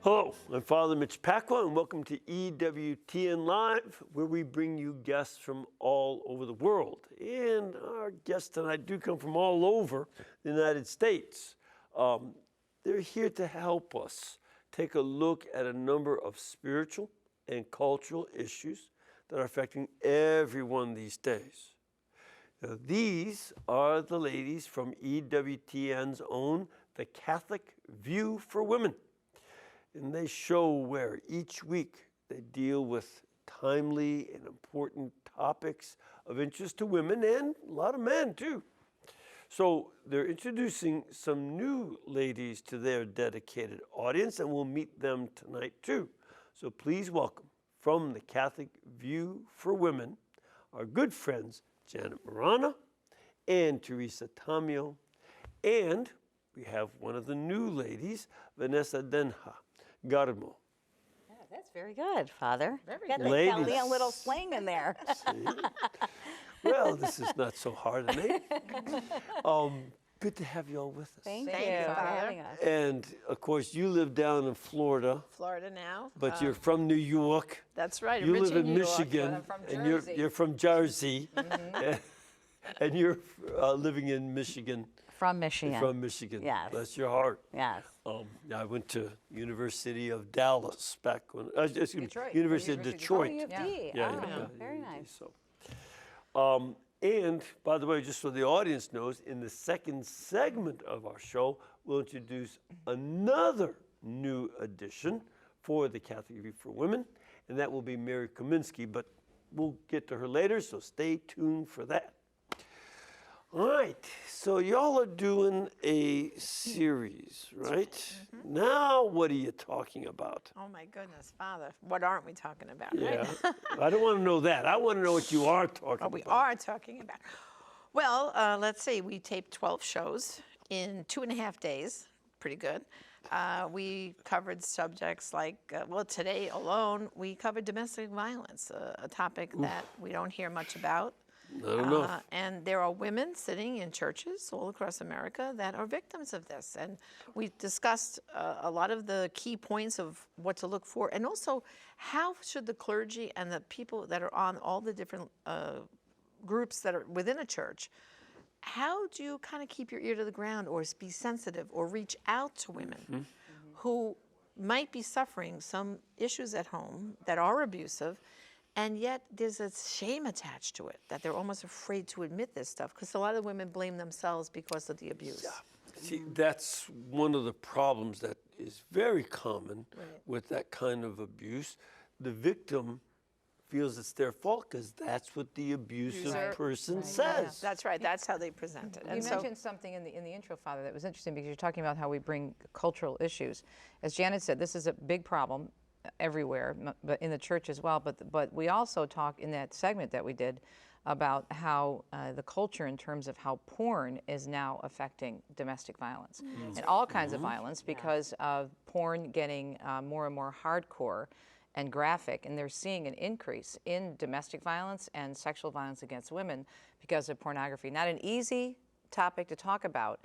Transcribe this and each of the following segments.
Hello, I'm Father Mitch Pacwa, and welcome to EWTN Live, where we bring you guests from all over the world. And our guests tonight do come from all over the United States. They're here to help us take a look at a number of spiritual and cultural issues that are affecting everyone these days. Now, these are the ladies from EWTN's own The Catholic View for Women. And they show where each week they deal with timely and important topics of interest to women and a lot of men too. So they're introducing some new ladies to their dedicated audience, and we'll meet them tonight too. So please welcome from the Catholic View for Women, our good friends Janet Marana and Teresa Tamio, and we have one of the new ladies, Vanessa Denha. Garmo. Yeah, that's very good, Father. Very Got good. the Ladies. Italian little slang in there. Well, this is not so hard a name. Good to have you all with us. Thank Thank you you, for Father. having us. And of course, you live down in Florida, Florida now. but you're from New York. That's right. You rich live in New York, Michigan, but I'm from and Jersey. you're from Jersey, and you're living in Michigan. From Michigan. From Michigan. Yes. Bless your heart. Yes. I went to University of Dallas back when, excuse me, Detroit. University of Detroit. Oh, U of D. Yeah, Oh, yeah, very yeah, nice. So, and by the way, just so the audience knows, in the second segment of our show, we'll introduce another new addition for the Catholic View for Women, and that will be Mary Kaminsky, but we'll get to her later, so stay tuned for that. All right, so y'all are doing a series, right? Mm-hmm. Now, what are you talking about? Oh my goodness, Father, what aren't we talking about? Yeah, Right? I don't want to know that. I want to know what you are talking What we about. are talking about. Well, let's see. We taped 12 shows in 2.5 days. Pretty good. We covered subjects like, well, today alone, we covered domestic violence, a topic that we don't hear much about. Not enough. And there are women sitting in churches all across America that are victims of this. And we discussed a lot of the key points of what to look for. And also, how should the clergy and the people that are on all the different groups that are within a church, how do you kind of keep your ear to the ground or be sensitive or reach out to women who might be suffering some issues at home that are abusive, and yet there's a shame attached to it, that they're almost afraid to admit this stuff, because a lot of women blame themselves because of the abuse. Yeah. See, that's one of the problems that is very common with that kind of abuse. The victim feels it's their fault because that's what the abusive person says. That's right. That's how they present it. You mentioned something in the intro, Father, that was interesting because you're talking about how we bring cultural issues. As Janet said, this is a big problem everywhere, but in the church as well. But we also talk in that segment that we did about how the culture in terms of how porn is now affecting domestic violence and all kinds of violence because of porn getting more and more hardcore and graphic, and they're seeing an increase in domestic violence and sexual violence against women because of pornography. Not an easy topic to talk about,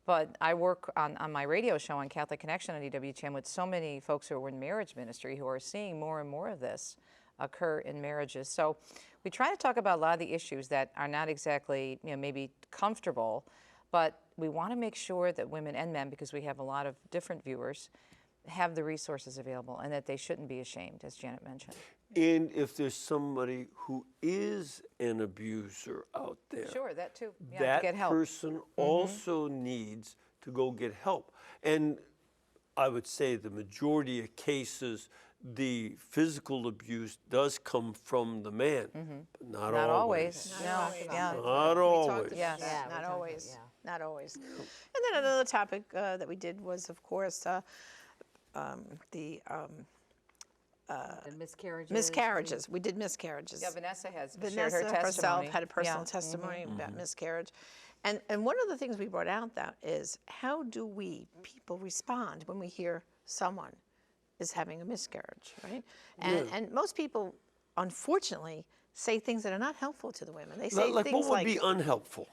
but I work on my radio show on Catholic Connection on EWTN with so many folks who are in marriage ministry who are seeing more and more of this occur in marriages. So we try to talk about a lot of the issues that are not exactly, maybe comfortable, but we want to make sure that women and men, because we have a lot of different viewers, have the resources available and that they shouldn't be ashamed, as Janet mentioned. And if there's somebody who is an abuser out there, Sure, that too. Yeah, that to get help. person also needs to go get help. And I would say the majority of cases, the physical abuse does come from the man, but not always. No, yeah. Not always. Yes. Yeah, Not we're talking- always. yeah. Not always. And then another topic that we did was, of course, the And miscarriages. miscarriages. We did miscarriages. Yeah, Vanessa has shared Vanessa her testimony. herself had a personal Yeah. testimony about miscarriage. And one of the things we brought out that is, how do we, people, respond when we hear someone is having a miscarriage, right? And most people, unfortunately, say things that are not helpful to the women. They say Like things what would like, be unhelpful?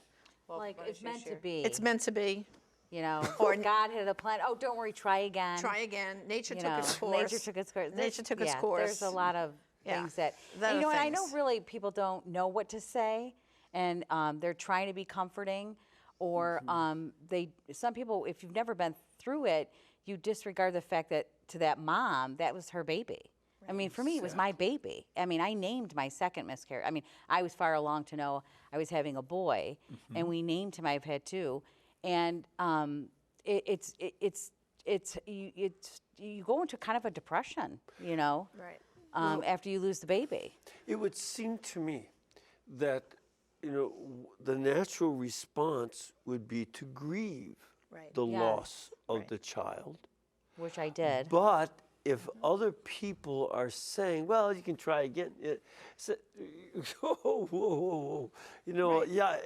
Like, Well, it's meant to sure. be. it's meant to be. you know, or God had a plan. Oh, don't worry, try again. Try again. Nature You took know, its course. Nature took its course. Nature took its Yeah, course. There's a lot of Yeah, things that, lot and, you of know, and I know things. really people don't know what to say, and they're trying to be comforting, or some people, if you've never been through it, you disregard the fact that to that mom, that was her baby. I mean, for me, it was my baby. I mean, I named my second miscarriage. I mean, I was far along to know I was having a boy, and we named him. I've had two, and you go into kind of a depression, you know, Right. after you lose the baby. It would seem to me that, you know, the natural response would be to grieve Right. the Yes. loss of Right. the child. Which I did. But if other people are saying, well, you can try again, whoa, whoa, whoa, whoa. You know, yeah,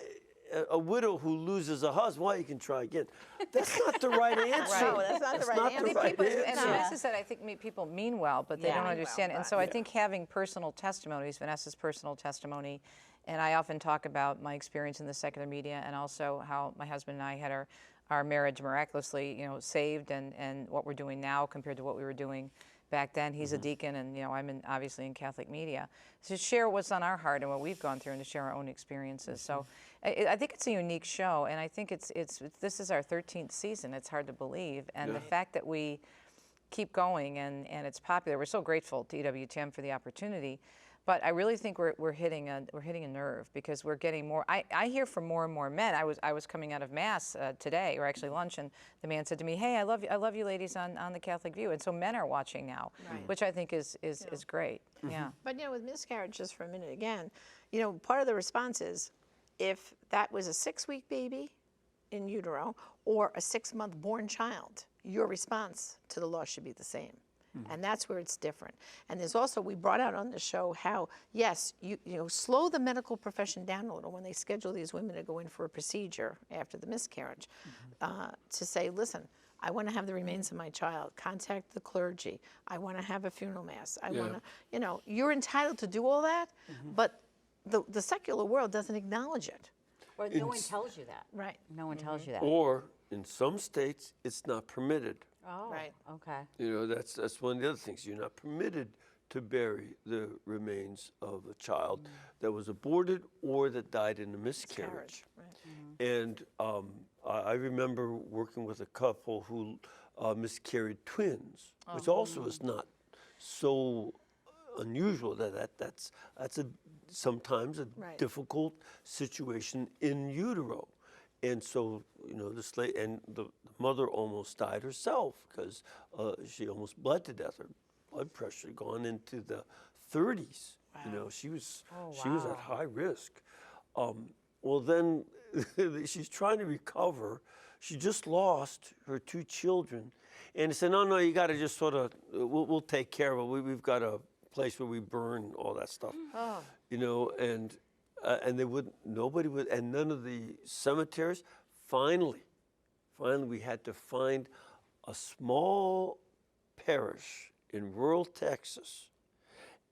a widow who loses a husband, well, you can try again. That's not the right answer. No, that's not the right not answer. the right People, and answer. Vanessa said, I think people mean well, but they Yeah. don't Mean understand. And so I think having personal testimonies, Vanessa's personal testimony, and I often talk about my experience in the secular media, and also how my husband and I had our marriage miraculously, you know, saved, and what we're doing now compared to what we were doing back then. He's a deacon, and, you know, I'm obviously in Catholic media. So to share what's on our heart and what we've gone through, and to share our own experiences. So I think it's a unique show, and I think this is our 13th season. It's hard to believe, and the fact that we keep going and it's popular. We're so grateful to EWTN for the opportunity. But I really think we're hitting a nerve, because we're getting more. I hear from more and more men. I was coming out of Mass today, or actually lunch, and the man said to me, "Hey, I love you ladies on the Catholic View." And so men are watching now, which I think is great. Yeah. But, you know, with miscarriage, just for a minute again, you know, part of the response is if that was a 6-week baby in utero or a 6-month born child, your response to the loss should be the same. And that's where it's different. And there's also, we brought out on the show how, yes, you know, slow the medical profession down a little when they schedule these women to go in for a procedure after the miscarriage, to say, listen, I want to have the remains of my child. Contact the clergy. I want to have a funeral mass. I want to, you know, you're entitled to do all that, but the secular world doesn't acknowledge it. Or no one tells you that. Right. No one tells you that. Or in some states, it's not permitted. Oh, Right. okay. You know, that's one of the other things. You're not permitted to bury the remains of a child that was aborted or that died in a miscarriage. Right. And I remember working with a couple who miscarried twins, which also is not so unusual. That's sometimes a Right. difficult situation in utero. And so, you know, the mother almost died herself because she almost bled to death. Her blood pressure had gone into the 30s. You know, she was at high risk. Well, then she's trying to recover. She just lost her 2 children, and they said, no, you got to just sort of, we'll take care of it. We've got a place where we burn all that stuff. You know, and nobody would, and none of the cemeteries. Finally, we had to find a small parish in rural Texas,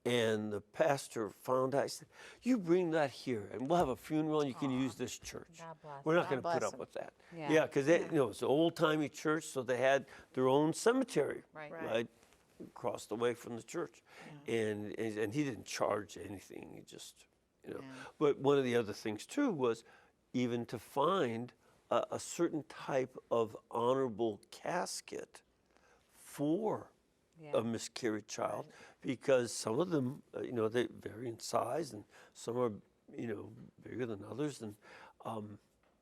and the pastor found out. He said, "You bring that here, and we'll have a funeral, and you can use this church. God bless. We're not going to bless put up him. with that." Yeah. Yeah, because you know, it's an old-timey church, so they had their own cemetery Right. across the way from the church, and he didn't charge anything. He just, you know. But one of the other things too was even to find a certain type of honorable casket for a miscarried child, because some of them, you know, they vary in size, and some are, you know, bigger than others. And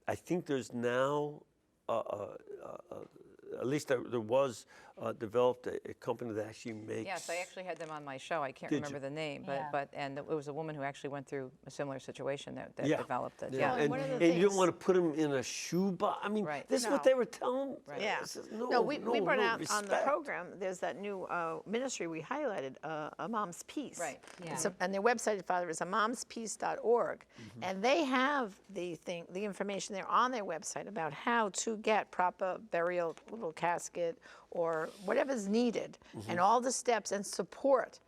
I think there's now, at least there was developed a company that actually makes. Yes, I actually had them on my show. I can't Did remember you? the name, Yeah. and it was a woman who actually went through a similar situation that Yeah. developed it. Yeah, Well, and, one of the and you don't things- want to put them in a shoebox. I mean, Right. this is what No. they were telling. Yeah. This is- No, we brought no out on the respect. program, there's that new ministry we highlighted, A Mom's Peace. Right. Yeah. And their website, Father, is amomspeace.org. And they have the information there on their website about how to get proper burial, little casket, or whatever's needed, and all the steps and support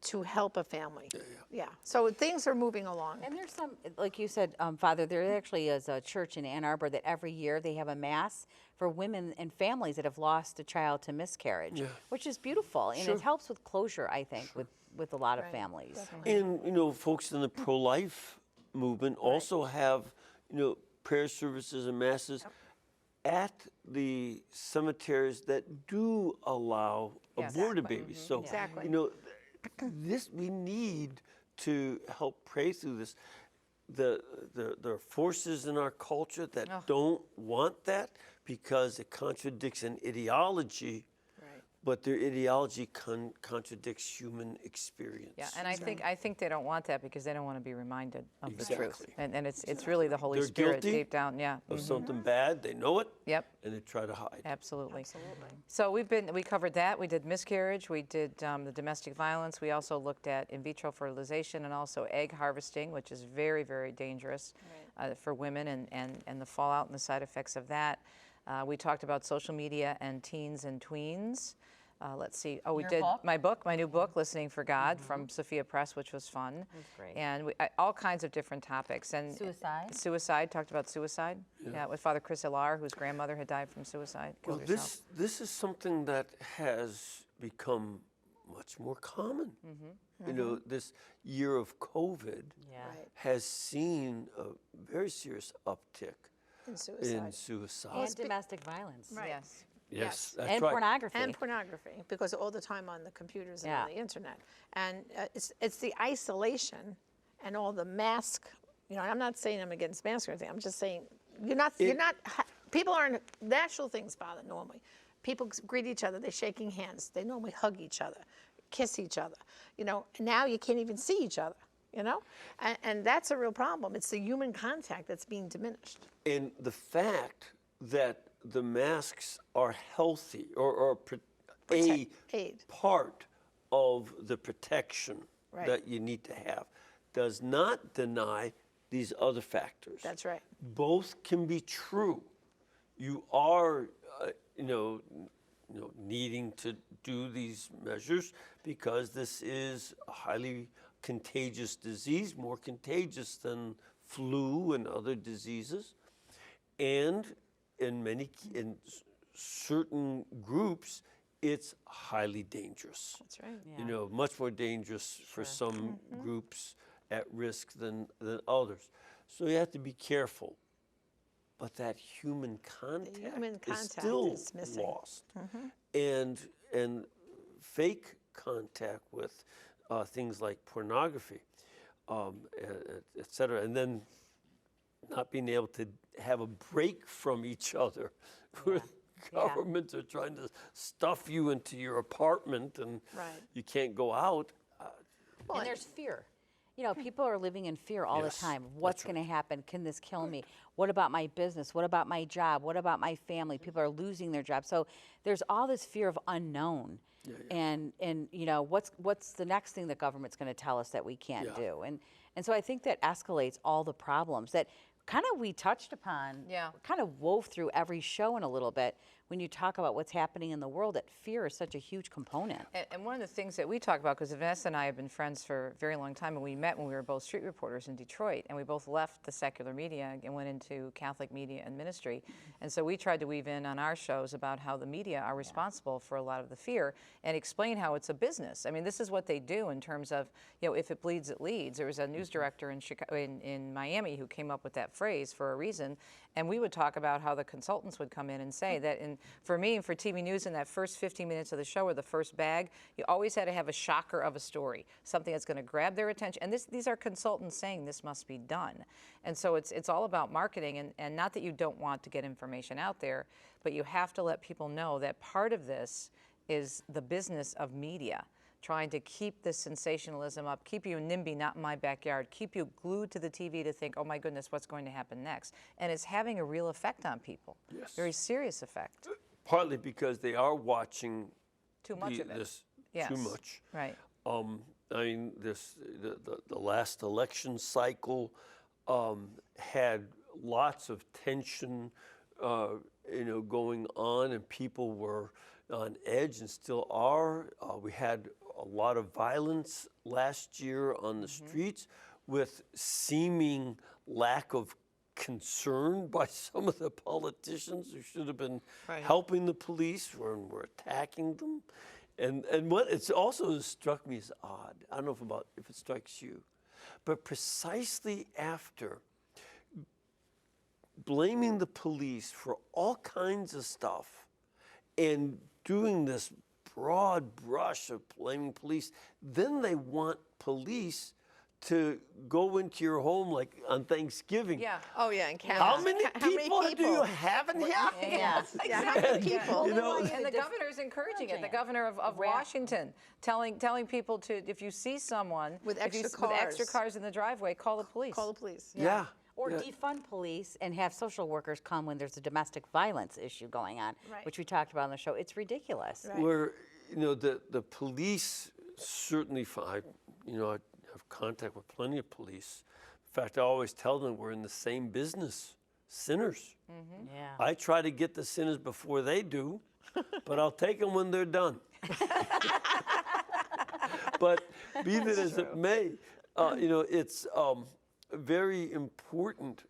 to help a family. Yeah. So things are moving along. And there's some, like you said, Father, there actually is a church in Ann Arbor that every year they have a mass for women and families that have lost a child to miscarriage, which is beautiful. And it helps with closure, I think, with a lot of families. And, you know, folks in the pro-life movement also have, you know, prayer services and masses at the cemeteries that do allow aborted babies. So, Exactly. you know, we need to help pray through this. There are forces in our culture that don't want that because it contradicts an ideology. But their ideology contradicts human experience. Yeah, and I think they don't want that because they don't want to be reminded of the truth. And it's really the Holy They're Spirit guilty deep down, of something bad, they know it, Yep. and they try to hide. Absolutely. So we covered that. We did miscarriage. We did the domestic violence. We also looked at in vitro fertilization and also egg harvesting, which is very, very dangerous for women and the fallout and the side effects of that. We talked about social media and teens and tweens. Let's see. Oh, we did my new book, Listening for God, from Sophia Press, which was fun. That's great. And all kinds of different topics. And Suicide? talked about suicide. Yeah, with Father Chris Ilar, whose grandmother had died from suicide. Well, this is something that has become much more common. You know, this year of COVID has seen a very serious uptick in suicide. And domestic violence. Yes. Yes, that's And right. pornography. And pornography, because all the time on the computers and Yeah. on the internet. And it's the isolation and all the mask, you know, I'm not saying I'm against masks or anything, I'm just saying, people aren't, natural things, Father, normally. People greet each other, they're shaking hands, they normally hug each other, kiss each other. You know, now you can't even see each other, you know? And that's a real problem. It's the human contact that's being diminished. And the fact that the masks are healthy or a Aid. part of the protection that you need to have does not deny these other factors. That's right. Both can be true. You are, needing to do these measures because this is a highly contagious disease, more contagious than flu and other diseases, and in certain groups, it's highly dangerous. That's right. You know, much more dangerous for some groups at risk than others. So you have to be careful. But that human contact, is still is missing. lost. And fake contact with things like pornography, et cetera, and then not being able to have a break from each other. Governments are trying to stuff you into your apartment and you can't go out. And there's fear. You know, people are living in fear all the time. What's going to happen? Can this kill me? What about my business? What about my job? What about my family? People are losing their jobs. So there's all this fear of unknown. And you know, what's the next thing the government's going to tell us that we can't do? And so I think that escalates all the problems that kind of we touched upon, kind of wove through every show in a little bit when you talk about what's happening in the world, that fear is such a huge component. And one of the things that we talk about, because Vanessa and I have been friends for a very long time, and we met when we were both street reporters in Detroit, and we both left the secular media and went into Catholic media and ministry. And so we tried to weave in on our shows about how the media are responsible for a lot of the fear and explain how it's a business. I mean, this is what they do in terms of, you know, if it bleeds, it leads. There was a news director in Miami who came up with that phrase for a reason, and we would talk about how the consultants would come in and say that, for me and for TV News, in that first 15 minutes of the show or the first bag, you always had to have a shocker of a story, something that's going to grab their attention. And these are consultants saying this must be done. And so it's all about marketing, and not that you don't want to get information out there, but you have to let people know that part of this is the business of media, trying to keep this sensationalism up, keep you NIMBY, not in my backyard, keep you glued to the TV to think, oh my goodness, what's going to happen next? And it's having a real effect on people, very serious effect. Partly because they are watching Too much of it. this Yes. too much. Right. I mean, the last election cycle had lots of tension, going on, and people were on edge and still are. We had a lot of violence last year on the streets with seeming lack of concern by some of the politicians who should have been helping the police when we're attacking them. And what it's also struck me as odd, I don't know if it strikes you, but precisely after blaming the police for all kinds of stuff and doing this broad brush of blaming police, then they want police to go into your home like on Thanksgiving. Yeah. Oh, yeah, and How many people do you have in here? Yeah. Yeah, how many people? You know, And the governor's encouraging it. The governor of Washington telling people to, if you see someone With if you extra with extra cars. cars in the driveway, call the police. Call the police. yeah. Or yeah. defund police and have social workers come when there's a domestic violence issue going on, Right. which we talked about on the show. It's ridiculous. Right. Where, the police certainly, I have contact with plenty of police. In fact, I always tell them we're in the same business, sinners. Yeah. I try to get the sinners before they do, but I'll take them when they're done. But be that as it may, it's very important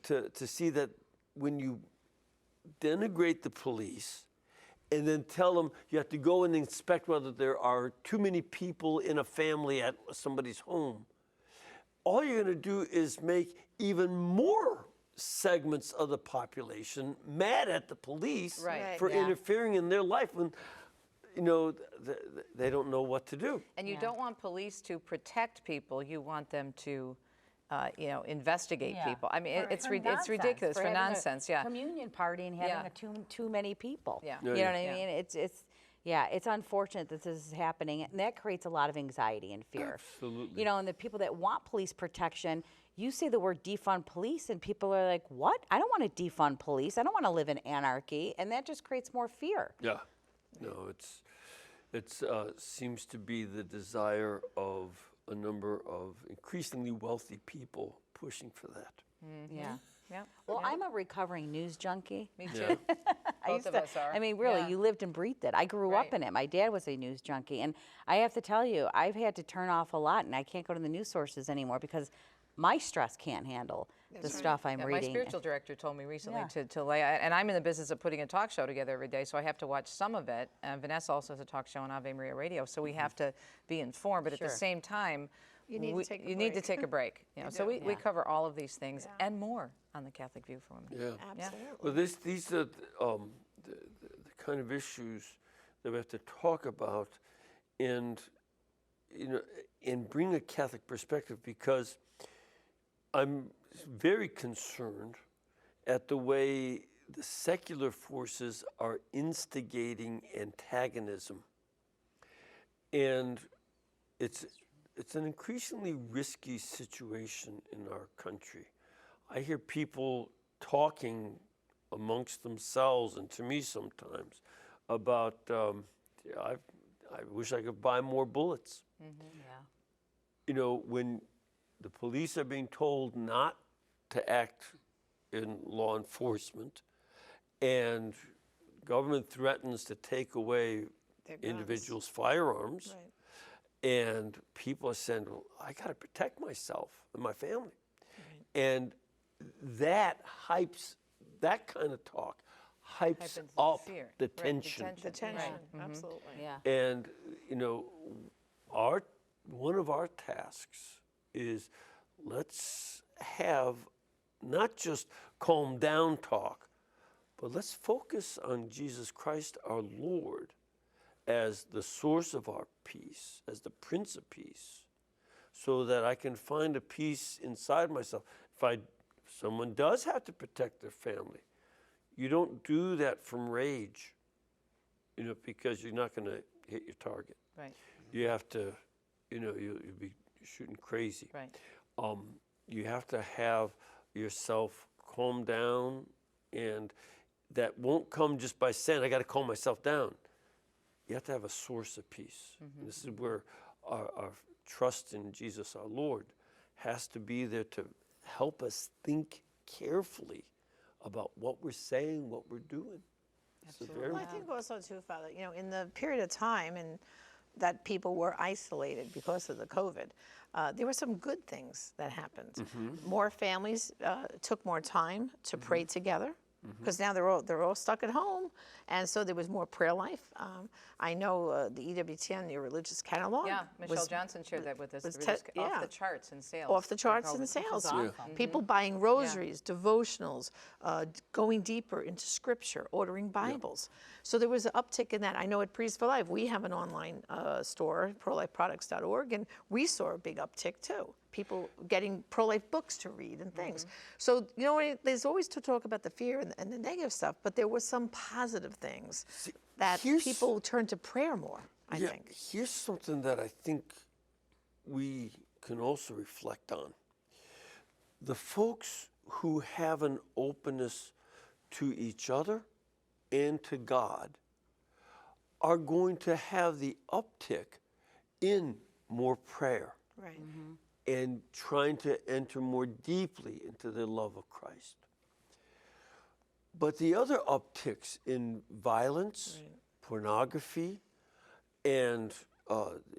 to see that when you denigrate the police and then tell them you have to go and inspect whether there are too many people in a family at somebody's home, all you're going to do is make even more segments of the population mad at the police Right. for Yeah. interfering in their life when they don't know what to do. And you don't want police to protect people. You want them to, investigate Yeah. people. I mean, it's For ridiculous nonsense, for having a nonsense. Yeah. Communion party and having Yeah. too many people. Yeah. Yeah, You know yeah. what I Yeah. mean? It's unfortunate that this is happening, and that creates a lot of anxiety and fear. Absolutely. And the people that want police protection, you say the word defund police, and people are like, "What? I don't want to defund police. I don't want to live in anarchy," and that just creates more fear. Yeah, no, it seems to be the desire of a number of increasingly wealthy people pushing for that. Yeah. Yeah. Well, I'm a recovering news junkie. Me too. I Both used of to- us are. I mean, really, Yeah. you lived and breathed it. I grew Right. up in it. My dad was a news junkie. And I have to tell you, I've had to turn off a lot, and I can't go to the news sources anymore because my stress can't handle the stuff I'm Yeah, my reading. spiritual director told me recently Yeah. to lay, and I'm in the business of putting a talk show together every day, so I have to watch some of it. Vanessa also has a talk show on Ave Maria Radio, so we have to be informed, but at the Sure. same time, You need to take a you need to break. take a break. So we Yeah. cover all of these things and more on the Catholic View for Women. Yeah. Absolutely. Well, these are the kind of issues that we have to talk about, and and bring a Catholic perspective, because I'm very concerned at the way the secular forces are instigating antagonism, and it's an increasingly risky situation in our country. I hear people talking amongst themselves and to me sometimes about, I wish I could buy more bullets. Yeah. When the police are being told not to act in law enforcement and government threatens to take away Their guns. individuals' firearms, Right. and people are saying, well, I got to protect myself and my family. And that kind of talk hypes Hypens up fear. the Right, the tension. The tension, Right. absolutely. Yeah. And, one of our tasks is let's have not just calm down talk, but let's focus on Jesus Christ our Lord as the source of our peace, as the Prince of Peace, so that I can find a peace inside myself. If someone does have to protect their family, you don't do that from rage, because you're not going to hit your target. Right. You have to, you'll be shooting crazy. Right. You have to have yourself calm down, and that won't come just by saying, I got to calm myself down. You have to have a source of peace. And this is where our trust in Jesus our Lord has to be there to help us think carefully about what we're saying, what we're doing. It's a very Well, I think also too, Father, in the period of time, and that people were isolated because of the COVID, there were some good things that happened. More families took more time to pray together, because now they're all stuck at home, and so there was more prayer life. I know the EWTN, the Religious Catalog. Yeah, Michelle was Johnson shared that with us. was The religious te- off yeah. the charts in sales. off the for charts COVID, in which is sales. awesome. People buying rosaries, devotionals, going deeper into scripture, ordering Bibles. So there was an uptick in that. I know at Priests for Life, we have an online store, prolifeproducts.org, and we saw a big uptick too. People getting pro-life books to read and things. So, you know, there's always to talk about the fear and the negative stuff, but there were some positive things that here's- people turned to prayer more, I think. Here's something that I think we can also reflect on. The folks who have an openness to each other and to God are going to have the uptick in more prayer Right. and trying to enter more deeply into the love of Christ. But the other upticks in violence, pornography, and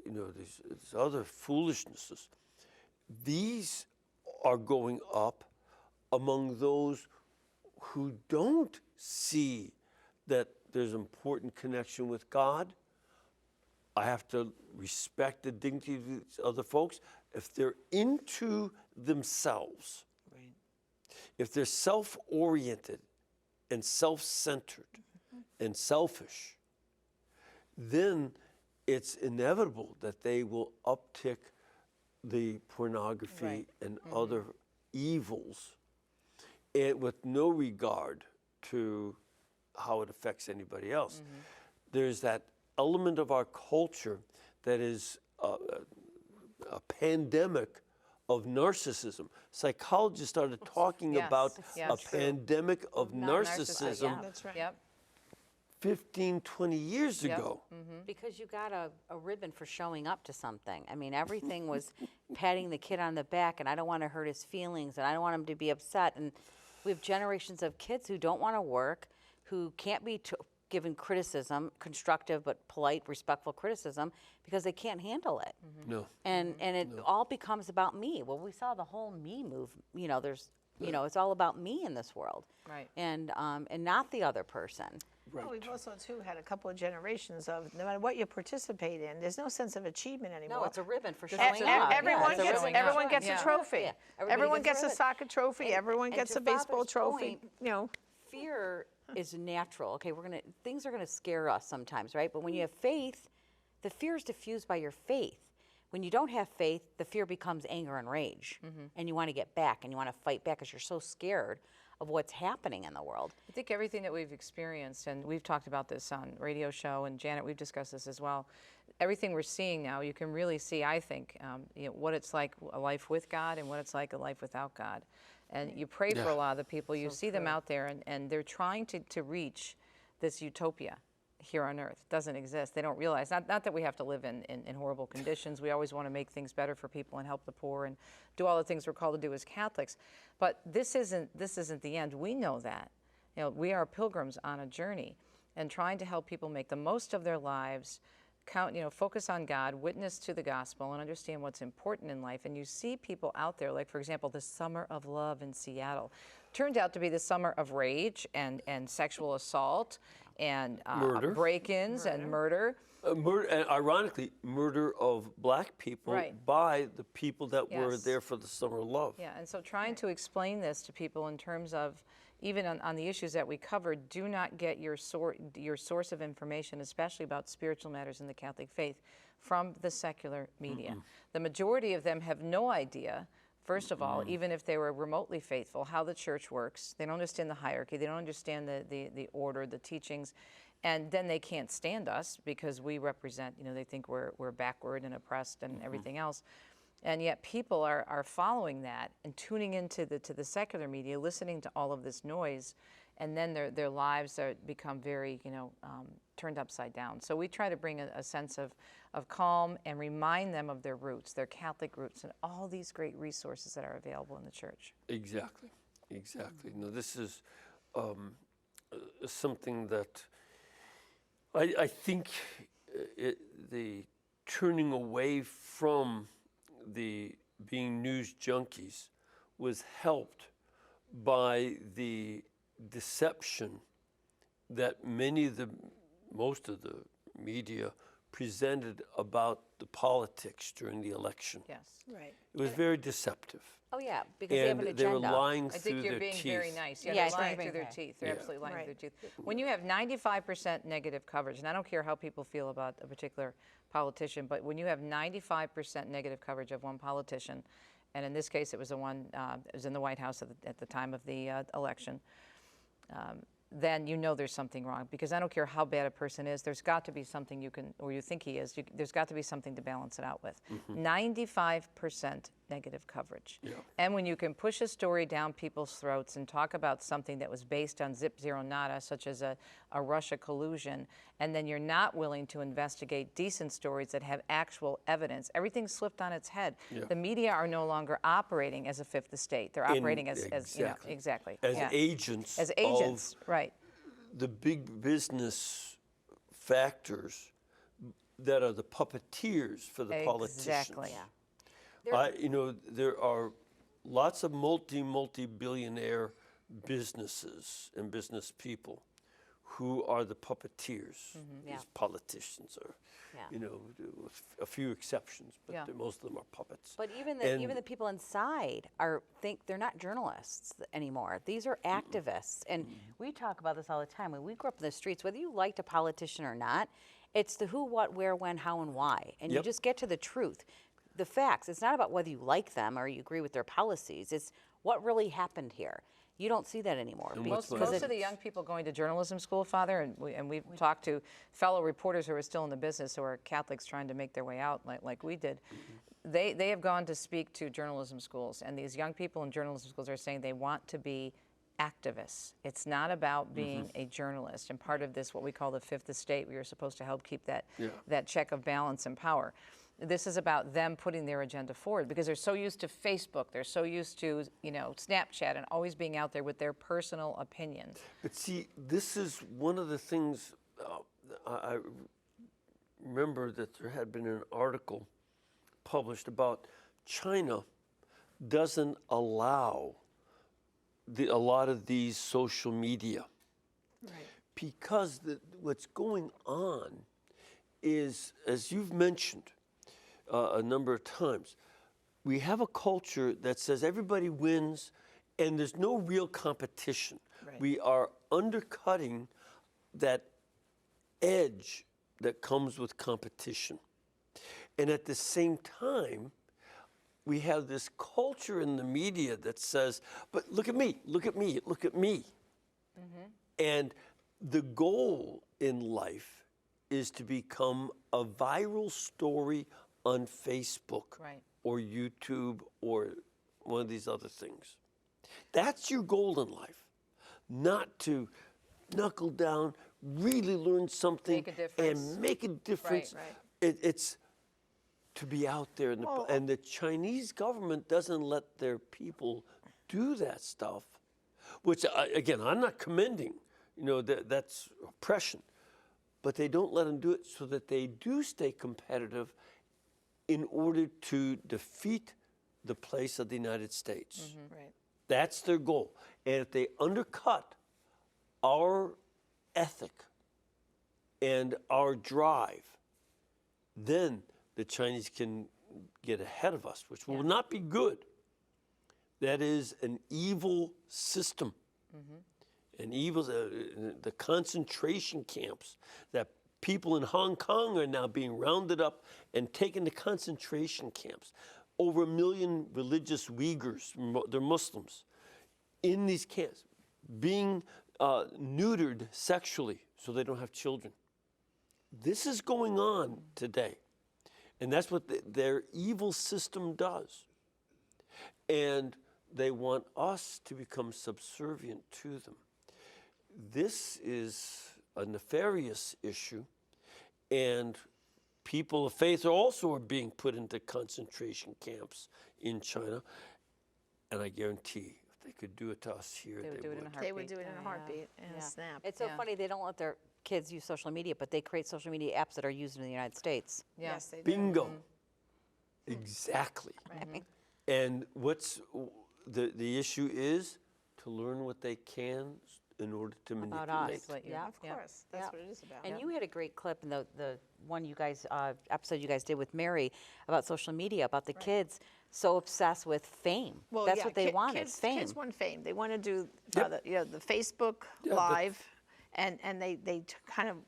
these other foolishnesses, these are going up among those who don't see that there's important connection with God. I have to respect the dignity of these other folks. If they're into themselves, Right. if they're self-oriented and self-centered and selfish, then it's inevitable that they will uptick the pornography Right. and other evils, and with no regard to how it affects anybody else. There's that element of our culture that is a pandemic of narcissism. Psychologists started talking Yes, about yes. a pandemic of narcissism Yeah. That's right. Yep. 15, 20 years Yep. ago. Because you got a ribbon for showing up to something. I mean, everything was patting the kid on the back, and I don't want to hurt his feelings, and I don't want him to be upset. And we have generations of kids who don't want to work, who can't be given criticism, constructive but polite, respectful criticism, because they can't handle it. No. And it all becomes about me. Well, we saw the whole me move. You know, there's, it's all about me in this world. Right. And not the other person. Well, we've also, too, had a couple of generations of no matter what you participate in, there's no sense of achievement anymore. No, it's a ribbon for E- showing up. Everyone it's a gets, ribbon. everyone gets Yeah. a trophy. Yeah. Everyone gets a ribbon. soccer trophy. Everyone and gets to a baseball Father's trophy. point, You know, Fear is natural. Okay, things are gonna scare us sometimes, right? But when you have faith, the fear is diffused by your faith. When you don't have faith, the fear becomes anger and rage, and you want to get back and you want to fight back because you're so scared of what's happening in the world. I think everything that we've experienced, and we've talked about this on radio show, and Janet, we've discussed this as well. Everything we're seeing now, you can really see, I think, what it's like a life with God and what it's like a life without God. And you pray for a lot of the people, you see them out there, and they're trying to reach this utopia here on earth. It doesn't exist. They don't realize, not that we have to live in horrible conditions. We always want to make things better for people and help the poor and do all the things we're called to do as Catholics. But this isn't the end. We know that. We are pilgrims on a journey and trying to help people make the most of their lives, focus on God, witness to the gospel, and understand what's important in life. And you see people out there, like, for example, the Summer of Love in Seattle. Turned out to be the summer of rage and sexual assault and Murder. break-ins and murder. And ironically, murder of black people Right. by the people that were Yes. there for the Summer of Love. Yeah, and so trying to explain this to people in terms of, even on the issues that we covered, do not get your source of information, especially about spiritual matters in the Catholic faith, from the secular media. The majority of them have no idea, first of all, even if they were remotely faithful, how the church works. They don't understand the hierarchy. They don't understand the order, the teachings. And then they can't stand us because we represent, they think we're backward and oppressed and everything else. And yet people are following that and tuning into the secular media, listening to all of this noise, and then their lives become very, turned upside down. So we try to bring a sense of calm and remind them of their roots, their Catholic roots, and all these great resources that are available in the church. Exactly. No, this is something that I think the turning away from the being news junkies was helped by the deception that most of the media presented about the politics during the election. Yes. Right. It was very deceptive. Oh, yeah, because they have an And they were agenda. lying I through think you're their being teeth. very nice. Yeah, Yeah, I they're think lying you're through their being teeth. They're Yeah. absolutely lying Right. through their teeth. When you have 95% negative coverage, and I don't care how people feel about a particular politician, but when you have 95% negative coverage of one politician, and in this case it was the one, it was in the White House at the time of the election, then you know there's something wrong. Because I don't care how bad a person is, there's got to be something you can, or you think he is, there's got to be something to balance it out with. 95% negative coverage. Yeah. And when you can push a story down people's throats and talk about something that was based on zip zero nada, such as a Russia collusion, and then you're not willing to investigate decent stories that have actual evidence, everything's flipped on its head. Yeah. The media are no longer operating as a fifth estate. They're operating as you know, exactly. As yeah. agents. As agents, right. The big business factors that are the puppeteers for the politicians. Exactly. There are lots of multi-billionaire businesses and business people who are the puppeteers. Yeah. These politicians are, Yeah. with a few exceptions, but Yeah. most of them are puppets. But even And- the people inside think they're not journalists anymore. These are activists, and we talk about this all the time. When we grew up in the streets, whether you liked a politician or not, it's the who, what, where, when, how, and why, and you Yep. just get to the truth, the facts. It's not about whether you like them or you agree with their policies. It's what really happened here. You don't see that anymore. what's because Most of the young people going to journalism school, Father, and we've talked to fellow reporters who are still in the business, who are Catholics trying to make their way out like we did. They have gone to speak to journalism schools, and these young people in journalism schools are saying they want to be activists. It's not about being a journalist. And part of this, what we call the fifth estate, we are supposed to help keep that check of balance and power. This is about them putting their agenda forward because they're so used to Facebook, they're so used to, Snapchat and always being out there with their personal opinions. But see, this is one of the things, I remember that there had been an article published about China doesn't allow a lot of these social media. Right. Because what's going on is, as you've mentioned a number of times, we have a culture that says everybody wins and there's no real competition. Right. We are undercutting that edge that comes with competition. And at the same time, we have this culture in the media that says, but look at me, look at me, look at me. And the goal in life is to become a viral story on Facebook Right. or YouTube or one of these other things. That's your goal in life, not to knuckle down, really learn something Make a difference. and make a difference. right. It's to be out there, and the Chinese government doesn't let their people do that stuff, which, again, I'm not commending, that's oppression, but they don't let them do it so that they do stay competitive in order to defeat the place of the United States. Right. That's their goal. And if they undercut our ethic and our drive, then the Chinese can get ahead of us, which will not be good. That is an evil system. An evil, the concentration camps that people in Hong Kong are now being rounded up and taken to concentration camps. Over 1 million religious Uyghurs, they're Muslims, in these camps, being neutered sexually so they don't have children. This is going on today. And that's what their evil system does. And they want us to become subservient to them. This is a nefarious issue, and people of faith also are being put into concentration camps in China. And I guarantee, if they could do it to us here, They would do it in a heartbeat. They would do it in Oh, a yeah. heartbeat and a Yeah. snap. It's so Yeah. funny, they don't let their kids use social media, but they create social media apps that are used in the United States. Yeah. Yes, they do. Bingo. Exactly. And what's the issue is to learn what they can in order to About manipulate. us. Let you- Yeah. Of course, that's what it is about. And you had a great clip in the one you guys, episode you guys did with Mary about social media, about the kids so obsessed with fame. Well, That's yeah, what they want, kids, is fame. Kids want fame. They want to do Yep. the Facebook Yeah, Live, and kind of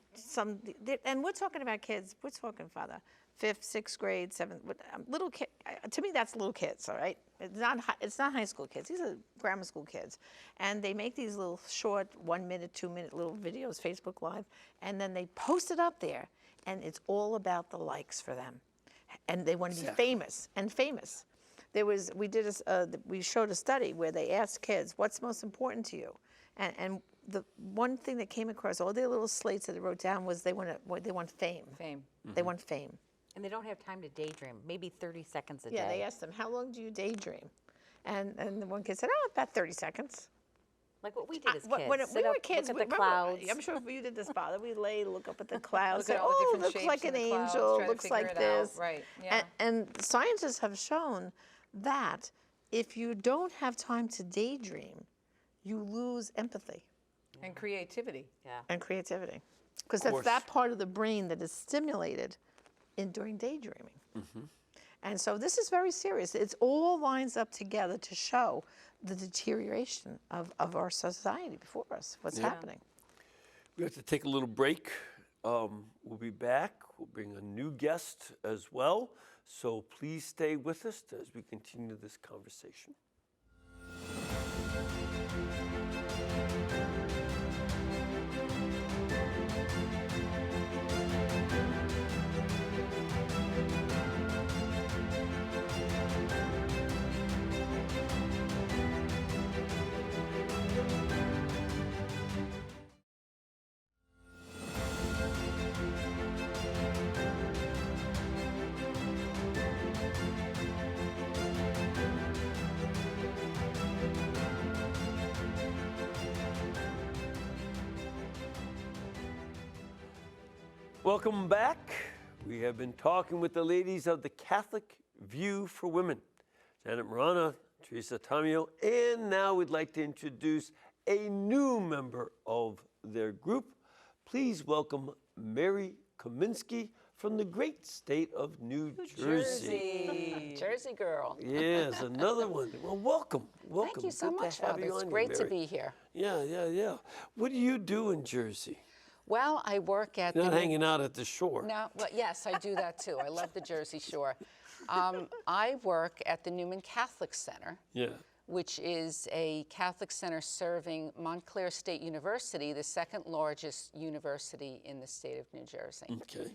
and we're talking about kids. We're talking, Father, 5th, 6th grade, 7th, little kid. To me, that's little kids. All right, it's not high school kids. These are grammar school kids, and they make these little short 1 minute, 2 minute little videos, Facebook Live, and then they post it up there, and it's all about the likes for them, and they want to be famous and famous. We showed a study where they asked kids, what's most important to you? And the one thing that came across all their little slates that they wrote down was they want fame. Fame. They want fame. And they don't have time to daydream, maybe 30 seconds a Yeah, day. they asked them, how long do you daydream? And the one kid said, oh, about 30 seconds. Like what we did as kids. When Sit we were up, kids, look at the remember, clouds. I'm sure if you did this, Father, we look up at the clouds, Look at say, all the oh, different looks shapes like in an the clouds, angel, try to looks figure like it out. this. Right, yeah. And scientists have shown that if you don't have time to daydream, you lose empathy And creativity. Yeah. and creativity. Because that's that part of the brain that is stimulated during daydreaming. And so this is very serious. It's all lines up together to show the deterioration of our society before us, what's happening. We have to take a little break. We'll be back. We'll bring a new guest as well. So please stay with us as we continue this conversation. Welcome back. We have been talking with the ladies of the Catholic View for Women, Janet Marana, Teresa Tamio, and now we'd like to introduce a new member of their group. Please welcome Mary Kaminsky from the great state of New Jersey. Jersey girl. Yes, another one. Well, welcome. Welcome. Thank you so Good to much, have Father. you It's on great here, to Mary. be here. Yeah. What do you do in Jersey? Well, I work at You're not the hanging out at the shore. No, well, yes, I do that too. I love the Jersey Shore. I work at the Newman Catholic Center, Yeah. which is a Catholic center serving Montclair State University, the second largest university in the state of New Jersey. Okay.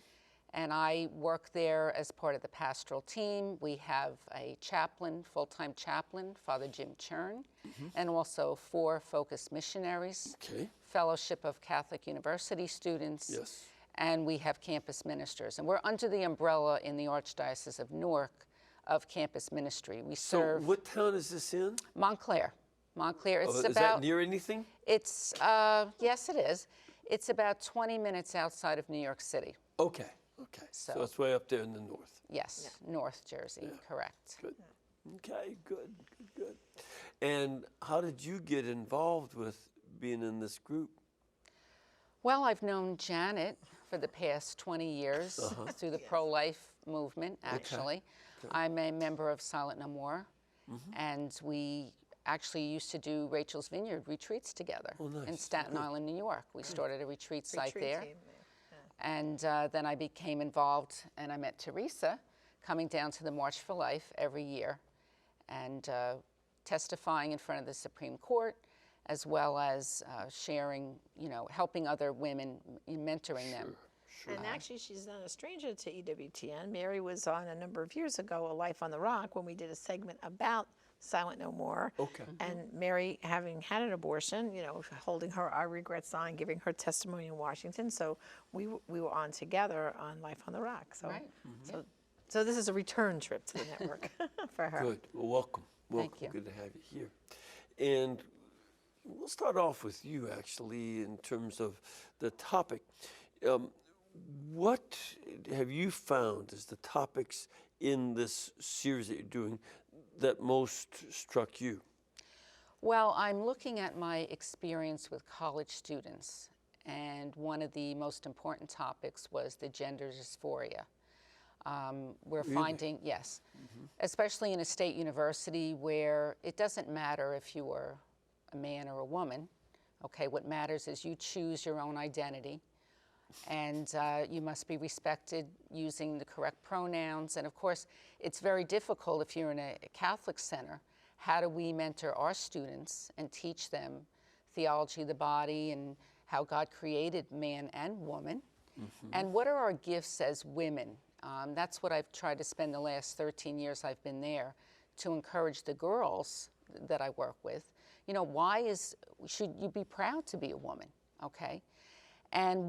And I work there as part of the pastoral team. We have a chaplain, full-time chaplain, Father Jim Chern, and also 4 focused missionaries, Okay. Fellowship of Catholic University students, Yes. and we have campus ministers. And we're under the umbrella in the Archdiocese of Newark of campus ministry. We So serve what town is this in? Montclair. Montclair, it's Is about, that near anything? it's, yes it is. It's about 20 minutes outside of New York City. Okay. So it's way up there in the north. Yes, North Jersey, correct. Good. Okay, good. And how did you get involved with being in this group? Well, I've known Janet for the past 20 years through the pro-life movement, actually. I'm a member of Silent No More, and we actually used to do Rachel's Vineyard retreats together in Staten Island, New York. We started a retreat site there. And then I became involved, and I met Teresa coming down to the March for Life every year and testifying in front of the Supreme Court, as well as sharing, helping other women, mentoring them. And actually, she's not a stranger to EWTN. Mary was on a number of years ago, A Life on the Rock, when we did a segment about Silent No More. Okay. And Mary, having had an abortion, holding her our regrets on, giving her testimony in Washington. So we were on together on Life on the Rock. So, Right. so this is a return trip to the network for her. Good. Well, welcome. Thank you. Good to have you here. And we'll start off with you, actually, in terms of the topic. What have you found as the topics in this series that you're doing that most struck you? Well, I'm looking at my experience with college students, and one of the most important topics was the gender dysphoria. We're finding, yes, especially in a state university where it doesn't matter if you are a man or a woman, okay? What matters is you choose your own identity, and you must be respected using the correct pronouns. And of course, it's very difficult if you're in a Catholic center. How do we mentor our students and teach them theology of the body and how God created man and woman? And what are our gifts as women? That's what I've tried to spend the last 13 years I've been there, to encourage the girls that I work with. You know, should you be proud to be a woman, okay? And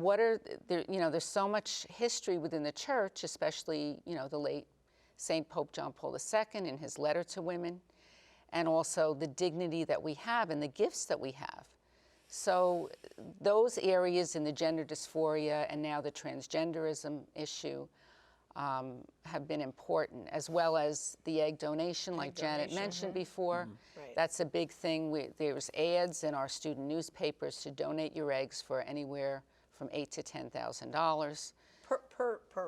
there's so much history within the church, especially, the late St. Pope John Paul II in his letter to women, and also the dignity that we have and the gifts that we have. So those areas in the gender dysphoria and now the transgenderism issue have been important, as well as the egg donation, like Janet mentioned before. Right. That's a big thing. There's ads in our student newspapers to donate your eggs for anywhere from $8,000 to $10,000 Per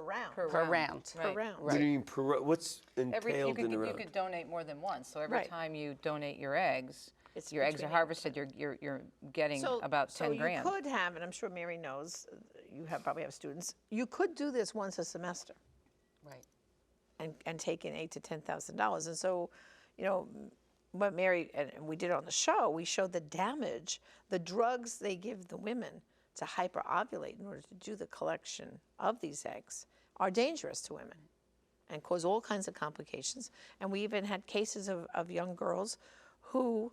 round. per round. Per round. What do you mean, what's entailed in a You round? could donate more than once. So every Right. time you donate your eggs, It's your eggs are between harvested. You're getting about 10 grand. So you could have, and I'm sure Mary knows, you probably have students. You could do this once a semester. Right. And take in $8,000 to $10,000. And so, what Mary and we did on the show, we showed the damage, the drugs they give the women to hyperovulate in order to do the collection of these eggs are dangerous to women and cause all kinds of complications. And we even had cases of young girls who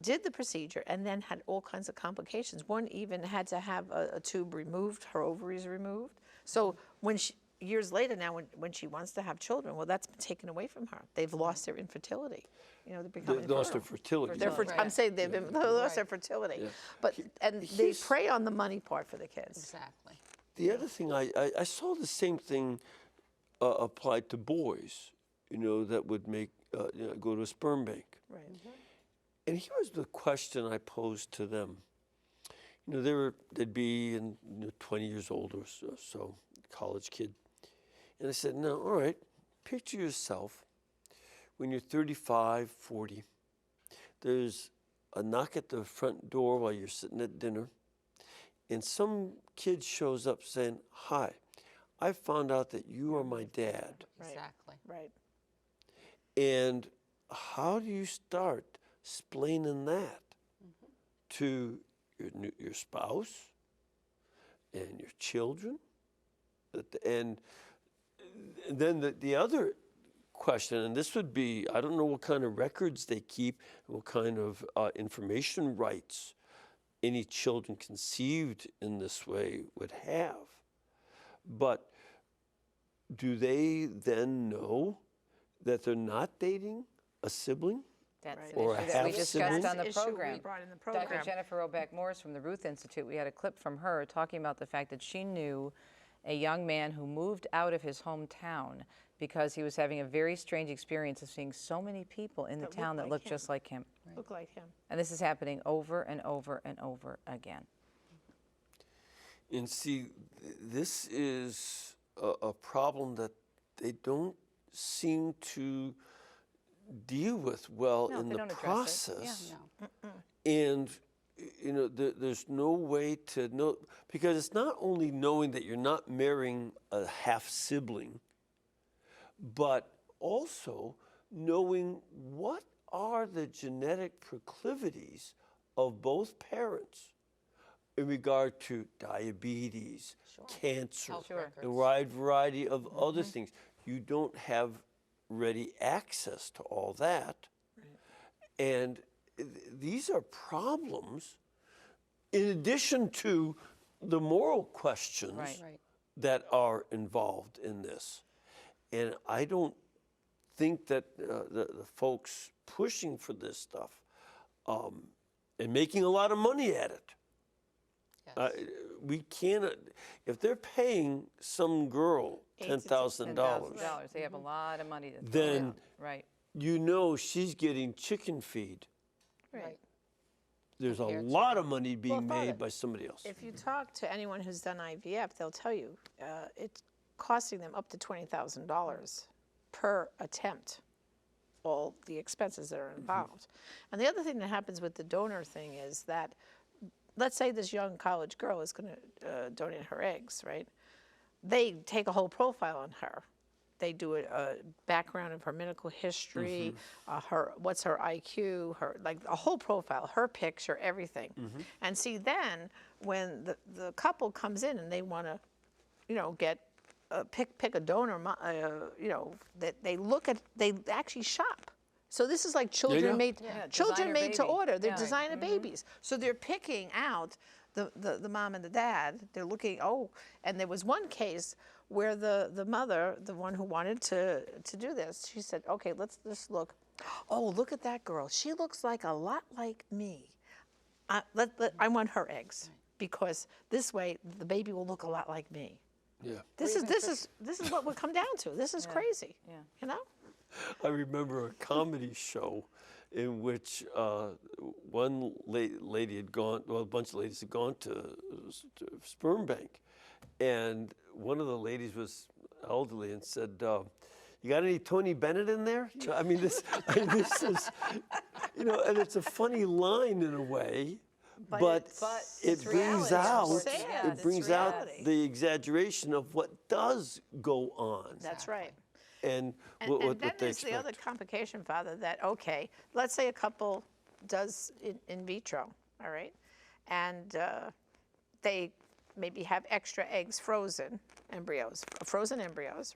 did the procedure and then had all kinds of complications. One even had to have a tube removed, her ovaries removed. So years later now, when she wants to have children, well, that's been taken away from her. They've lost their infertility. They're becoming They lost their fertility. I'm saying they've lost their fertility. And they prey on the money part for the kids. Exactly. The other thing, I saw the same thing applied to boys, that would go to a sperm bank. Right. And here's the question I posed to them. They'd be 20 years old or so, college kid. And I said, no, all right, picture yourself when you're 35, 40. There's a knock at the front door while you're sitting at dinner, and some kid shows up saying, hi, I found out that you are my dad. Exactly. Right. And how do you start explaining that to your spouse and your children? And then the other question, and this would be, I don't know what kind of records they keep and what kind of information rights any children conceived in this way would have. But do they then know that they're not dating a sibling? That's Or an a issue that we half-sibling? discussed on the Issue we program. brought in the program. Dr. Jennifer Roback-Morris from the Ruth Institute, we had a clip from her talking about the fact that she knew a young man who moved out of his hometown because he was having a very strange experience of seeing so many people in the That town looked that like looked him. just like him. Look like him. And this is happening over and over and over again. And see, this is a problem that they don't seem to deal with well No, in they the don't address it. process. No. And there's no way to know, because it's not only knowing that you're not marrying a half sibling, but also knowing what are the genetic proclivities of both parents in regard to diabetes, cancer, Health a records. wide variety of other things. You don't have ready access to all that. And these are problems in addition to the moral questions Right. that are involved in this. And I don't think that the folks pushing for this stuff and making a lot of money at it. Yes. We cannot, if they're paying some girl $10,000, $10,000. They have a lot of money to throw then around. Right. you know she's getting chicken feed. Right. There's a Compared to- lot of money being Father, made by somebody else. If you talk to anyone who's done IVF, they'll tell you it's costing them up to $20,000 per attempt, all the expenses that are involved. And the other thing that happens with the donor thing is that, let's say this young college girl is going to donate her eggs, right? They take a whole profile on her. They do a background of her medical history, what's her IQ, her, like a whole profile, her picture, everything. And see, then when the couple comes in and they want to, you know, get pick a donor, you know, that they actually shop. So this is like children made designer made to baby. order. They're Yeah. designer babies. So they're picking out the mom and the dad. They're looking, and there was one case where the mother, the one who wanted to do this, she said, okay, let's just look. Oh, look at that girl. She looks like a lot like me. I want her eggs because this way the baby will look a lot like me. Yeah. This is what we come down to. This is crazy. Yeah. You know? I remember a comedy show in which one lady had gone, well, a bunch of ladies had gone to sperm bank, and one of the ladies was elderly and said, "You got any Tony Bennett in there?" I mean, this is, you know, and it's a funny line in a way, but it it's brings reality. out It's sad. it It's brings out reality. the exaggeration of what does go on. That's right. And And what then they there's the other expect. complication, Father, that, okay, let's say a couple does in vitro, all right? And they maybe have extra eggs, frozen embryos,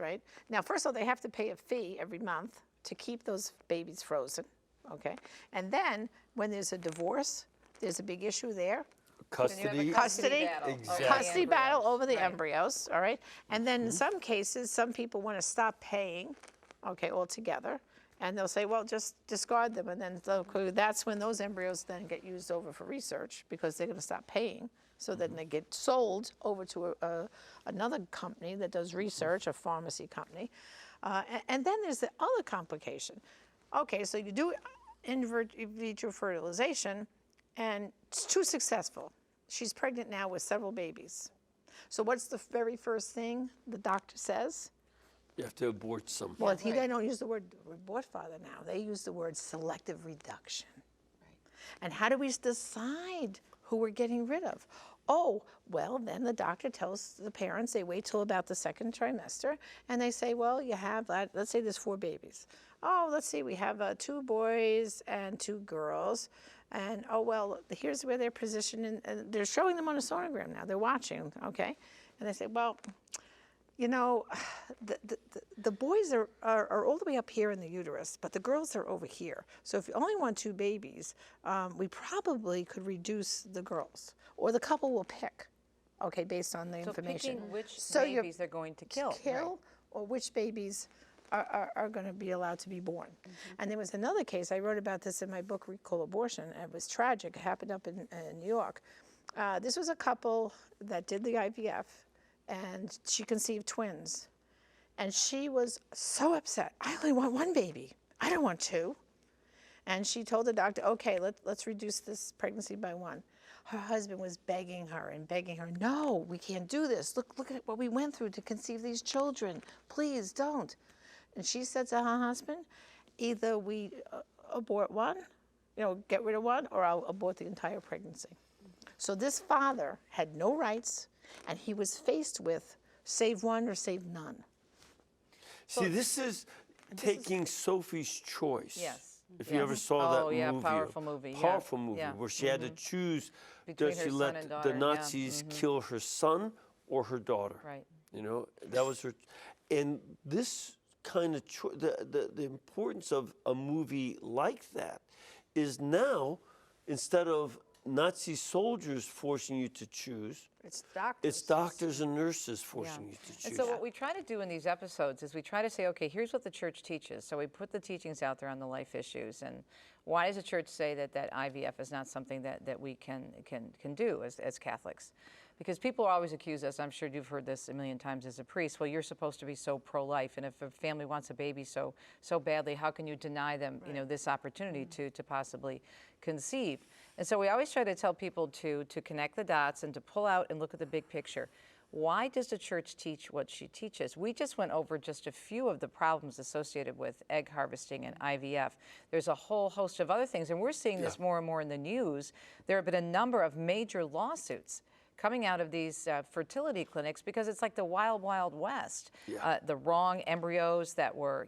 right? Now, first of all, they have to pay a fee every month to keep those babies frozen, okay? And then when there's a divorce, there's a big issue there. Custody. Custody battle. Exactly. Custody battle over the Right. embryos, all right? And then in some cases, some people want to stop paying, okay, altogether. And they'll say, well, just discard them. And then that's when those embryos then get used over for research because they're going to stop paying. So then they get sold over to another company that does research, a pharmacy company. And then there's the other complication. Okay, so you do in vitro fertilization, and it's too successful. She's pregnant now with several babies. So what's the very first thing the doctor says? You have to abort some. Well, they don't use the word abort, Father, now. They use the word selective reduction. And how do we decide who we're getting rid of? Oh, well, then the doctor tells the parents, they wait till about the second trimester, and they say, well, you have, let's say there's 4 babies. Oh, let's see, we have 2 boys and 2 girls. And, oh, well, here's where they're positioned. And they're showing them on a sonogram now. They're watching, okay? And they say, well, you know, the boys are all the way up here in the uterus, but the girls are over here. So if you only want 2 babies, we probably could reduce the girls. Or the couple will pick, okay, based on the So information. picking which you're- babies they're going to kill. or which babies are going to be allowed to be born. And there was another case, I wrote about this in my book, Recall Abortion, and it was tragic. It happened up in New York. This was a couple that did the IVF, and she conceived twins. And she was so upset. I only want 1 baby. I don't want 2. And she told the doctor, okay, let's reduce this pregnancy by 1. Her husband was begging her and begging her, no, we can't do this. Look at what we went through to conceive these children. Please don't. And she said to her husband, either we abort 1, you know, get rid of 1, or I'll abort the entire pregnancy. So this father had no rights, and he was faced with save 1 or save none. See, this is taking Sophie's Choice. Yes. If you ever saw that movie. Oh, yeah, powerful movie. Yeah. Powerful movie Yeah. where she had to choose, Between does her she son let and daughter, the yeah. Nazis kill her son or her daughter? Right. You know, that was her. And this kind of, the importance of a movie like that is now, instead of Nazi soldiers forcing you to choose. It's doctors. It's doctors and nurses forcing you to choose. And so what we try to do in these episodes is we try to say, okay, here's what the church teaches. So we put the teachings out there on the life issues. And why does the church say that IVF is not something that we can do as Catholics? Because people always accuse us, I'm sure you've heard this a million times as a priest, well, you're supposed to be so pro-life, and if a family wants a baby so badly, how can you deny them, this opportunity to possibly conceive? And so we always try to tell people to connect the dots and to pull out and look at the big picture. Why does the church teach what she teaches? We just went over just a few of the problems associated with egg harvesting and IVF. There's a whole host of other things, and we're seeing this more and more in the news. There have been a number of major lawsuits coming out of these fertility clinics because it's like the wild, wild west. The wrong embryos that were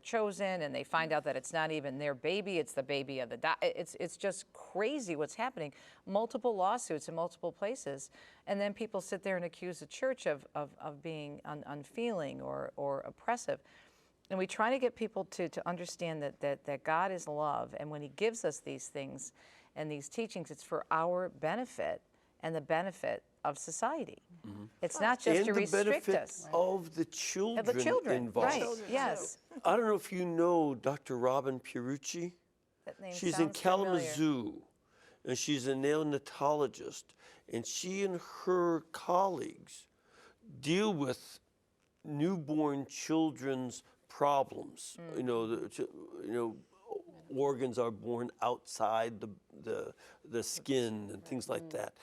chosen, and they find out that it's not even their baby; it's the baby of the it's just crazy what's happening. Multiple lawsuits in multiple places, and then people sit there and accuse the church of being unfeeling or oppressive. And we try to get people to understand that God is love, and when He gives us these things and these teachings, it's for our benefit and the benefit of society. It's not just to restrict us. And the benefit of the children, Of the children, involved. right, yes. I don't know if you know Dr. Robin Pierucci. That name She's in sounds familiar. Kalamazoo, and she's a neonatologist, and she and her colleagues deal with newborn children's problems. Organs are born outside the skin and things like that.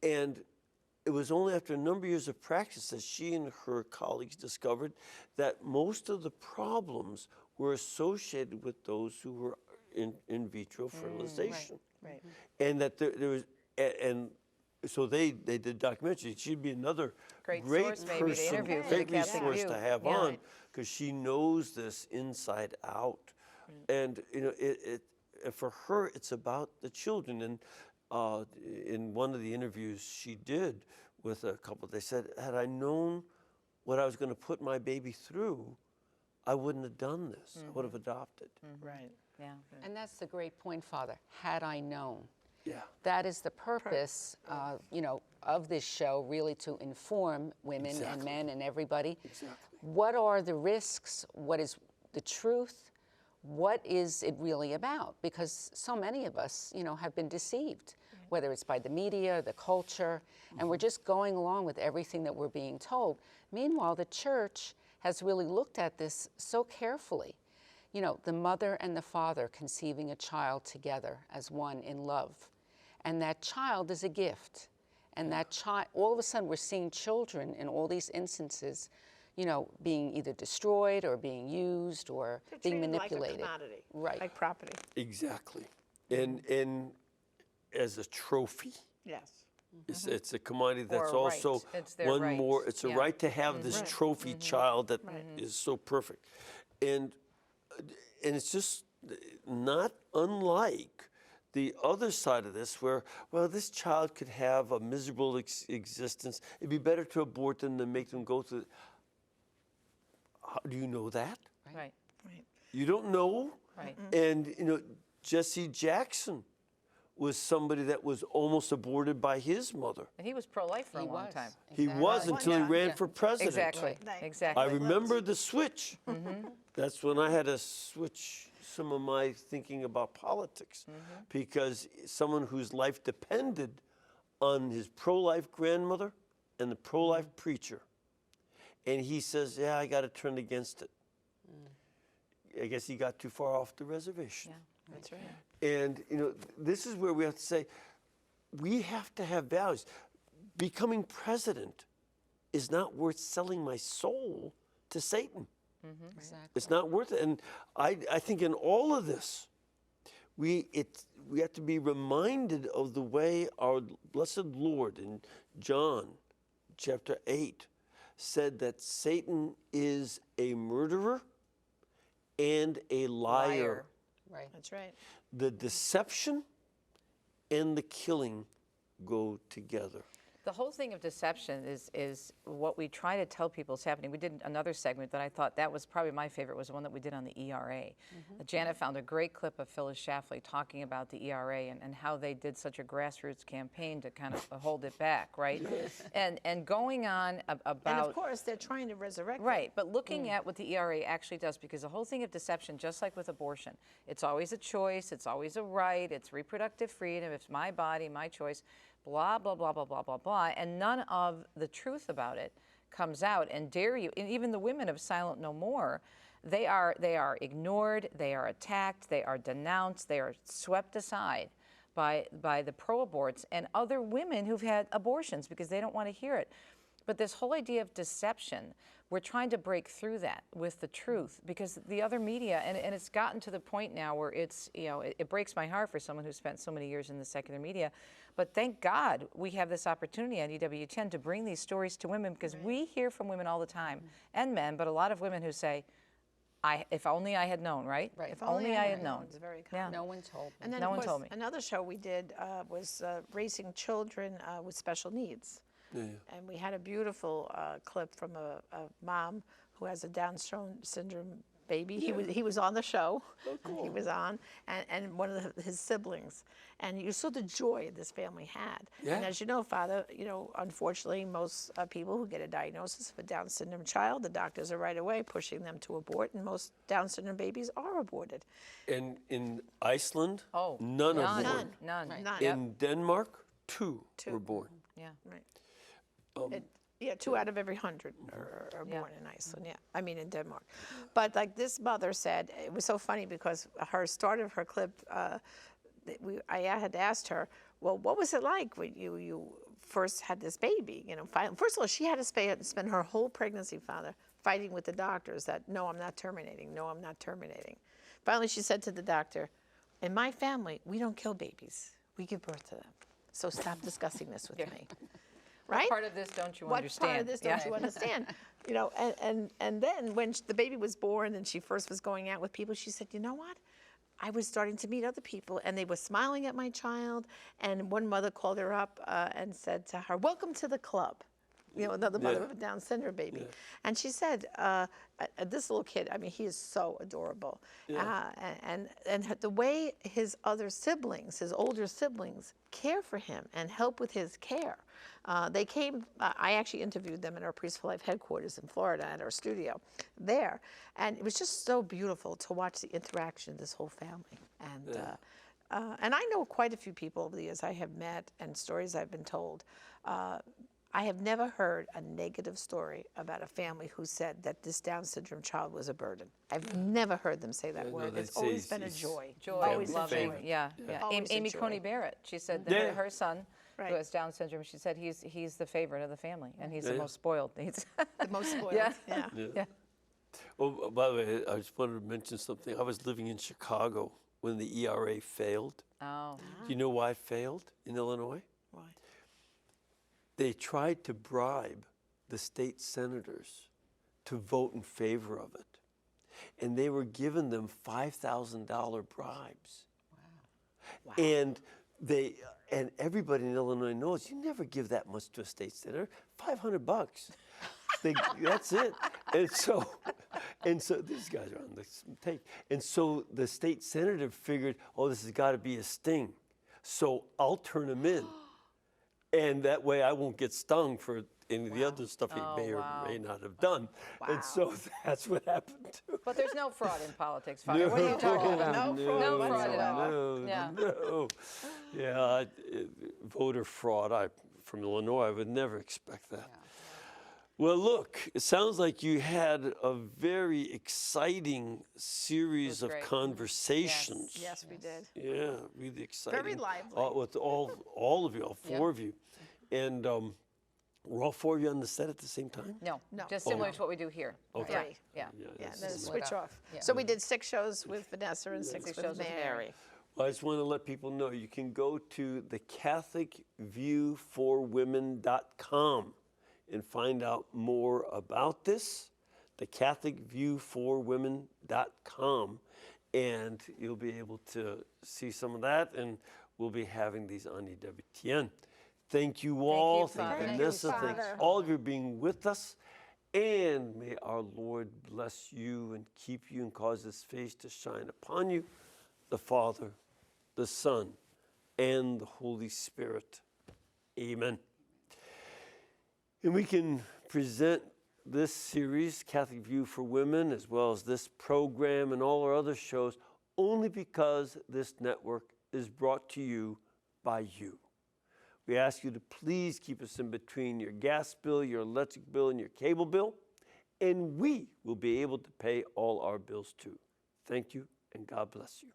And it was only after a number of years of practice that she and her colleagues discovered that most of the problems were associated with those who were in vitro fertilization. Right. And that there was, and so they did a documentary. She'd be another Great great source maybe to person, interview for great the Catholic resource View. to have Yeah. on, because she knows this inside out. And for her, it's about the children. And in one of the interviews she did with a couple, they said, had I known what I was going to put my baby through, I wouldn't have done this. I would have adopted. Right. Yeah. And that's the great point, Father. Had I known. Yeah. That is the purpose, of this show, really to inform women and men and everybody. Exactly. What are the risks? What is the truth? What is it really about? Because so many of us, have been deceived, whether it's by the media, the culture, and we're just going along with everything that we're being told. Meanwhile, the church has really looked at this so carefully. The mother and the father conceiving a child together as one in love. And that child is a gift. And that child, all of a sudden we're seeing children in all these instances, being either destroyed or being used or They're being treated manipulated. like a commodity, Right. like property. Exactly. And as a trophy. Yes. It's a commodity that's Or a right. also It's their one right. more. It's a Yeah. right to have this trophy child that is so perfect, and it's just not unlike the other side of this, where this child could have a miserable existence. It'd be better to abort them than make them go through. How do you know that? Right. You don't know. Right. And Jesse Jackson was somebody that was almost aborted by his mother. And he was pro-life for a He long was. time. He was until he ran Yeah. for president. Exactly. Right. Exactly. I remember the switch. That's when I had to switch some of my thinking about politics, because someone whose life depended on his pro-life grandmother and the pro-life preacher, and he says, "Yeah, I got to turn against it." I guess he got too far off the reservation. Yeah. That's right. And this is where we have to say, we have to have values. Becoming president is not worth selling my soul to Satan. Exactly. It's not worth it. And I think in all of this, we have to be reminded of the way our blessed Lord in John chapter 8 said that Satan is a murderer and a liar. Right. That's right. The deception and the killing go together. The whole thing of deception is what we try to tell people is happening. We did another segment that I thought that was probably my favorite, was the one that we did on the ERA. Janet found a great clip of Phyllis Schlafly talking about the ERA and how they did such a grassroots campaign to kind of hold it back, right? And going on about... And of course, they're trying to resurrect it. Right, but looking at what the ERA actually does, because the whole thing of deception, just like with abortion, it's always a choice, it's always a right, it's reproductive freedom, it's my body, my choice, blah, blah, blah, blah, blah, blah, blah, and none of the truth about it comes out. And dare you, and even the women of Silent No More, they are ignored, they are attacked, they are denounced, they are swept aside by the pro-aborts and other women who've had abortions because they don't want to hear it. But this whole idea of deception, we're trying to break through that with the truth, because the other media, and it's gotten to the point now where it's, you know, it breaks my heart for someone who spent so many years in the secular media. But thank God we have this opportunity on EWTN to bring these stories to women, because we hear from women all the time, and men, but a lot of women who say, if only I had known, right? Right. If only I had known. It's very common. No one told me. And then, No of one course, told me. another show we did was raising children with special needs. And we had a beautiful clip from a mom who has a Down syndrome baby. He was on the show. Oh, cool. He was on, and one of his siblings. And you saw the joy this family had. Yeah. And as you know, Father, you know, unfortunately, most people who get a diagnosis of a Down syndrome child, the doctors are right away pushing them to abort, and most Down syndrome babies are aborted. And in Iceland, Oh, none are born. None. Right. None. In Denmark, two were born. Yeah. Right. Yeah, 2 out of every 100 are born in Iceland. Yeah, I mean in Denmark. But like this mother said, it was so funny because her start of her clip, I had asked her, well, what was it like when you first had this baby? You know, first of all, she had to spend her whole pregnancy, Father, fighting with the doctors that no, I'm not terminating. No, I'm not terminating. Finally, she said to the doctor, in my family, we don't kill babies. We give birth to them. So stop discussing this with me. Right? What part of this don't you understand? What part of this don't you understand? You know, and then when the baby was born and she first was going out with people, she said, you know what? I was starting to meet other people and they were smiling at my child. And one mother called her up and said to her, welcome to the club. You know, another mother of a Down syndrome baby. Yeah. And she said, this little kid, I mean, he is so adorable. Yeah. And the way his other siblings, his older siblings, care for him and help with his care. They came, I actually interviewed them at our Priest for Life headquarters in Florida at our studio there. And it was just so beautiful to watch the interaction of this whole family. And I know quite a few people over the years I have met and stories I've been told. I have never heard a negative story about a family who said that this Down syndrome child was a burden. I've never heard them say that word. It's always been a joy. Always loving. Yeah. Amy Coney Barrett, she said that her son, who has Down syndrome, she said he's the favorite of the family, and he's the most spoiled. He's the most spoiled. Yeah. Oh, by the way, I just wanted to mention something. I was living in Chicago when the ERA failed. Oh. Do you know why it failed in Illinois? Why? They tried to bribe the state senators to vote in favor of it. And they were giving them $5,000 bribes. Wow. And everybody in Illinois knows you never give that much to a state senator. $500. That's it. And so these guys are on the tape. And so the state senator figured, oh, this has got to be a sting. So I'll turn him in. And that way I won't get stung for any of the other stuff he may or may not have done. Wow. And so that's what happened too. But there's no fraud in politics, Father. What are you talking about? No fraud at all. No. Yeah, voter fraud. From Illinois, I would never expect that. Yeah. Well, look, it sounds like you had a very exciting series of conversations. Yes, we did. Yeah, really exciting. Very lively. With all of you, all four of you. And were all four of you on the set at the same time? No. Just similar to what we do here. Okay. Right. Yeah. Then switch off. Yeah. So we did 6 shows with Vanessa and 6 with Mary. Well, I just want to let people know you can go to the CatholicViewForWomen.com and find out more about this, the CatholicViewForWomen.com, and you'll be able to see some of that, and we'll be having these on EWTN. Thank you all. Father. Thank Thank you, you, Nissa. Thank Father. all of you for being with us. And may our Lord bless you and keep you and cause his face to shine upon you, the Father, the Son, and the Holy Spirit. Amen. And we can present this series, Catholic View for Women, as well as this program and all our other shows, only because this network is brought to you by you. We ask you to please keep us in between your gas bill, your electric bill, and your cable bill, and we will be able to pay all our bills too. Thank you, and God bless you.